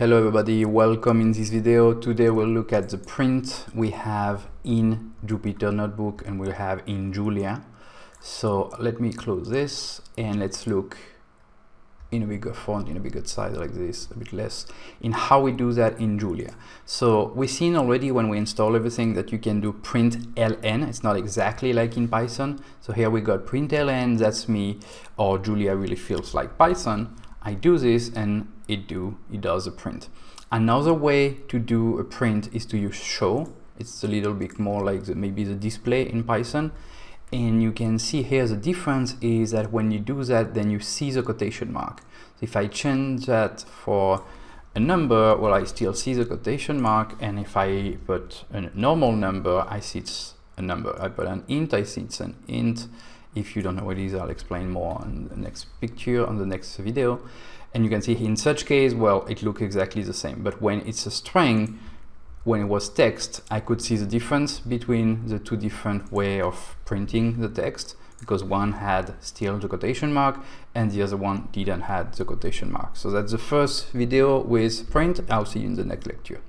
Hello everybody, welcome in this video. Today we'll look at the print we have in Jupyter Notebook and we'll have in Julia. So let me close this and let's look in a bigger font, in a bigger size like this, a bit less, in how we do that in Julia. So we've seen already when we install everything that you can do print ln. It's not exactly like in Python. So here we got print ln, that's me, or Julia really feels like Python. I do this and it does a print. Another way to do a print is to use show. It's a little bit more like maybe the display in Python. And you can see here the difference is that when you do that, then you see the quotation mark. So if I change that for a number, well, I still see the quotation mark. And if I put a normal number, I see it's a number. I put an int, I see it's an int. If you don't know what it is, I'll explain more on the next picture, on the next video. And you can see in such case, well, it looks exactly the same. But when it's a string, when it was text, I could see the difference between the two different ways of printing the text, because one had still the quotation mark and the other one didn't have the quotation mark. So that's the first video with print. I'll see you in the next lecture.